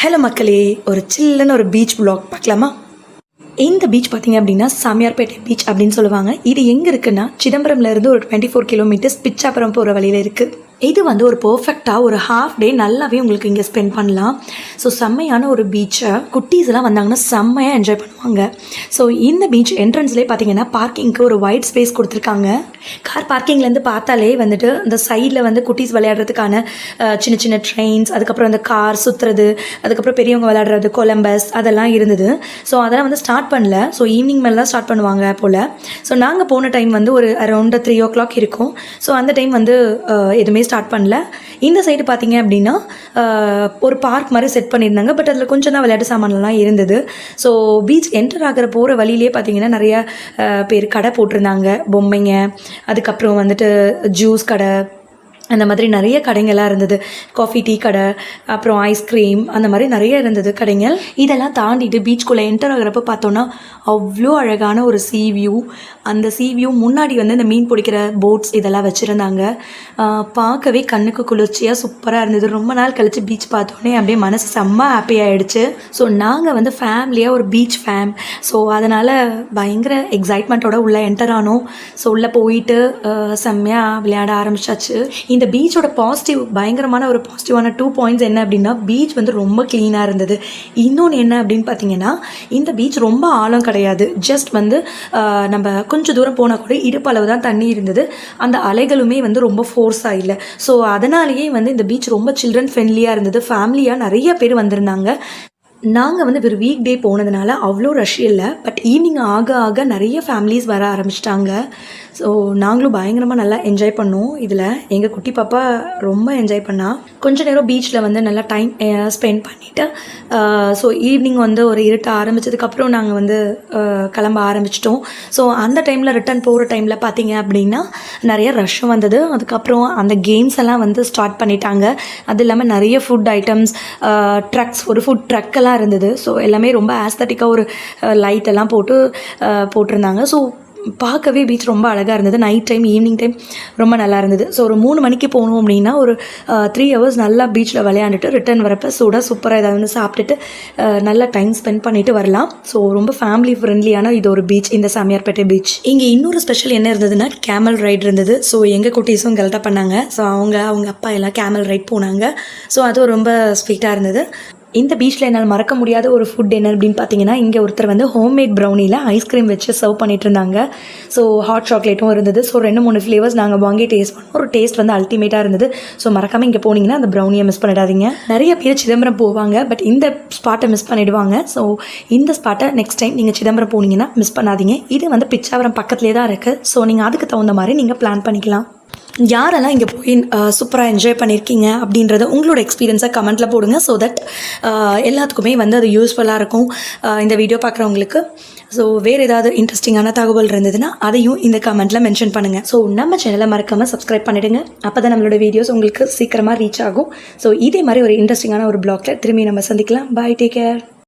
Hello மக்களே, ஒரு சில்லுன்னு ஒரு பீச் வ்ளாக் பார்க்கலாமா? இந்த பீச் பார்த்தீங்க அப்படின்னா சாமியார்பேட்டை பீச் அப்படின்னு சொல்லுவாங்க. இது எங்கே இருக்குன்னா சிதம்பரம்லேருந்து ஒரு 24 கிலோமீட்டர்ஸ் பிச்சாபுரம் போகிற வழியில் இருக்குது. இது வந்து ஒரு பர்ஃபெக்டாக ஒரு ஹாஃப் டே நல்லாவே உங்களுக்கு இங்கே ஸ்பெண்ட் பண்ணலாம். ஸோ செம்மையான ஒரு பீச்சை குட்டீஸ்லாம் வந்தாங்கன்னா செம்மையாக என்ஜாய் பண்ணுவாங்க. ஸோ இந்த பீச் என்ட்ரன்ஸ்லேயே பார்த்தீங்கன்னா பார்க்கிங்க்கு ஒரு ஒயிட் ஸ்பேஸ் கொடுத்துருக்காங்க. கார் பார்க்கிங்லேருந்து பார்த்தாலே வந்துட்டு இந்த சைடில் வந்து குட்டீஸ் விளையாடுறதுக்கான சின்ன சின்ன ட்ரெயின்ஸ், அதுக்கப்புறம் அந்த கார் சுற்றுறது, அதுக்கப்புறம் பெரியவங்க விளையாடுறது கொலம்பஸ் அதெல்லாம் இருந்தது. ஸோ அதெல்லாம் வந்து ஸ்டார்ட் பண்ணல. ஸோ ஈவினிங் மேலே தான் ஸ்டார்ட் பண்ணுவாங்க போல். ஸோ நாங்கள் போன டைம் வந்து ஒரு அரௌண்ட் 3 o'clock இருக்கும். ஸோ அந்த டைம் வந்து எதுவுமே ஸ்டார்ட் பண்ணல. இந்த சைடு பார்த்தீங்க அப்படின்னா ஒரு பார்க் மாதிரி செட் பண்ணியிருந்தாங்க. பட் அதில் கொஞ்சம் தான் விளையாட்டு சாமான்லாம் இருந்தது. ஸோ பீச் என்டர் ஆகிற போகிற வழியிலே பார்த்தீங்கன்னா நிறைய பேர் கடை போட்டிருந்தாங்க, பொம்மைங்க, அதுக்கப்புறம் வந்துட்டு ஜூஸ் கடை, அந்த மாதிரி நிறைய கடைங்கள்லாம் இருந்தது. காஃபி டீ கடை, அப்புறம் ஐஸ்கிரீம், அந்த மாதிரி நிறைய இருந்தது கடைகள். இதெல்லாம் தாண்டிட்டு பீச்சுக்குள்ளே என்டர் ஆகிறப்ப பார்த்தோன்னா அவ்வளோ அழகான ஒரு சீ வியூ. அந்த சீ வியூ முன்னாடி வந்து இந்த மீன் பிடிக்கிற போட்ஸ் இதெல்லாம் வச்சுருந்தாங்க. பார்க்கவே கண்ணுக்கு குளிர்ச்சியாக சூப்பராக இருந்தது. ரொம்ப நாள் கழித்து பீச் பார்த்தோன்னே அப்படியே மனசு செம்ம ஹாப்பி ஆகிடுச்சு. ஸோ நாங்கள் வந்து ஃபேமிலியாக ஒரு பீச் ஃபேம். ஸோ அதனால் பயங்கர எக்ஸைட்மெண்ட்டோட உள்ளே என்டர் ஆனோம். ஸோ உள்ளே போயிட்டு செம்மையாக விளையாட ஆரம்பிச்சாச்சு. இந்த பீச்சோட பயங்கரமான ஒரு பாசிட்டிவான 2 பாயிண்ட்ஸ் என்ன அப்படின்னா, பீச் வந்து ரொம்ப க்ளீனாக இருந்தது. இன்னொன்று என்ன அப்படின்னு பார்த்தீங்கன்னா, இந்த பீச் ரொம்ப ஆழம் கிடையாது. ஜஸ்ட் வந்து நம்ம கொஞ்சம் தூரம் போனால் கூட இடுப்பளவு தான் தண்ணி இருந்தது. அந்த அலைகளுமே வந்து ரொம்ப ஃபோர்ஸாக இல்லை. ஸோ அதனாலேயே வந்து இந்த பீச் ரொம்ப சில்ட்ரன் ஃப்ரெண்ட்லியாக இருந்தது. ஃபேமிலியாக நிறைய பேர் வந்திருந்தாங்க. நாங்கள் வந்து ஒரு வீக் டே போனதுனால அவ்வளோ ரஷ் இல்லை. பட் ஈவினிங் ஆக ஆக நிறைய ஃபேமிலிஸ் வர ஆரம்பிச்சிட்டாங்க. ஸோ நாங்களும் பயங்கரமாக நல்லா என்ஜாய் பண்ணோம். இதில் எங்கள் குட்டி பாப்பா ரொம்ப என்ஜாய் பண்ணால் கொஞ்சம் நேரம் பீச்சில் வந்து நல்லா டைம் ஸ்பெண்ட் பண்ணிவிட்டு ஸோ ஈவினிங் வந்து ஒரு இருட்ட ஆரம்பித்ததுக்கப்புறம் நாங்கள் வந்து கிளம்ப ஆரம்பிச்சிட்டோம். ஸோ அந்த டைமில் ரிட்டன் போகிற டைமில் பார்த்தீங்க அப்படின்னா நிறைய ரஷ்ஷும் வந்தது. அதுக்கப்புறம் அந்த கேம்ஸ் எல்லாம் வந்து ஸ்டார்ட் பண்ணிட்டாங்க. அது இல்லாமல் நிறைய ஃபுட் ஐட்டம்ஸ், ட்ரக்ஸ், ஒரு ஃபுட் ட்ரக்கெல்லாம் இருந்தது. ஸோ எல்லாமே ரொம்ப ஆஸ்தட்டிக்காக ஒரு லைட் எல்லாம் போட்டிருந்தாங்க. ஸோ பார்க்கவே பீச் ரொம்ப அழகாக இருந்தது. நைட் டைம், ஈவினிங் டைம் ரொம்ப நல்லா இருந்தது. ஸோ ஒரு 3 மணிக்கு போகணும் அப்படின்னா ஒரு 3 hours நல்லா பீச்சில் விளையாண்டுட்டு ரிட்டர்ன் வரப்போ சூப்பராக ஏதாவது வந்து சாப்பிட்டுட்டு நல்லா டைம் ஸ்பெண்ட் பண்ணிவிட்டு வரலாம். ஸோ ரொம்ப ஃபேமிலி ஃப்ரெண்ட்லியான இது ஒரு பீச், இந்த சாமியார்பேட்டை பீச். இங்கே இன்னொரு ஸ்பெஷல் என்ன இருந்ததுன்னா கேமல் ரைட் இருந்தது. ஸோ எங்கள் குட்டீஸும் கரெக்டாக பண்ணாங்க. ஸோ அவங்க அப்பா எல்லாம் கேமல் ரைட் போனாங்க. ஸோ அதுவும் ரொம்ப ஸ்வீட்டாக இருந்தது. இந்த பீச்சில் என்னால் மறக்க முடியாத ஒரு ஃபுட் என்ன அப்படின்னு பார்த்தீங்கன்னா, இங்கே ஒருத்தர் வந்து ஹோம்மேட் ப்ரௌனியில் ஐஸ்கிரீம் வச்சு சர்வ் பண்ணிட்டு இருந்தாங்க. ஸோ ஹாட் சாக்லேட்டும் இருந்தது. ஸோ 2-3 ஃப்ளேவர்ஸ் நாங்கள் வாங்கி டேஸ்ட் பண்ணோம். ஒரு டேஸ்ட் வந்து அல்டிமேட்டாக இருந்தது. ஸோ மறக்காமல் இங்கே போனீங்கன்னா அந்த ப்ரௌனியை மிஸ் பண்ணிடாதீங்க. நிறைய பேர் சிதம்பரம் போவாங்க, பட் இந்த ஸ்பாட்டை மிஸ் பண்ணிடுவாங்க. ஸோ இந்த ஸ்பாட்டை நெக்ஸ்ட் டைம் நீங்கள் சிதம்பரம் போனீங்கன்னா மிஸ் பண்ணாதீங்க. இது வந்து பிச்சாவரம் பக்கத்துலேயே தான் இருக்குது. ஸோ நீங்கள் அதுக்கு தகுந்த மாதிரி நீங்கள் பிளான் பண்ணிக்கலாம். யாரெல்லாம் இங்கே போய் சூப்பராக என்ஜாய் பண்ணியிருக்கீங்க அப்படின்றத உங்களோட எக்ஸ்பீரியன்ஸை கமெண்ட்டில் போடுங்க. ஸோ தட் எல்லாத்துக்குமே வந்து அது யூஸ்ஃபுல்லாக இருக்கும் இந்த வீடியோ பார்க்குறவங்களுக்கு. ஸோ வேறு ஏதாவது இன்ட்ரெஸ்டிங்கான தகவல் இருந்ததுன்னா அதையும் இந்த கமெண்ட்டில் மென்ஷன் பண்ணுங்கள். ஸோ நம்ம சேனலை மறக்காமல் சப்ஸ்கிரைப் பண்ணிவிடுங்க. அப்போ தான் நம்மளோட வீடியோஸ் உங்களுக்கு சீக்கிரமாக ரீச் ஆகும். ஸோ இதே மாதிரி ஒரு இன்ட்ரெஸ்டிங்கான ஒரு ப்ளாகில் திரும்பி நம்ம சந்திக்கலாம். பாய், டேக் கேர்.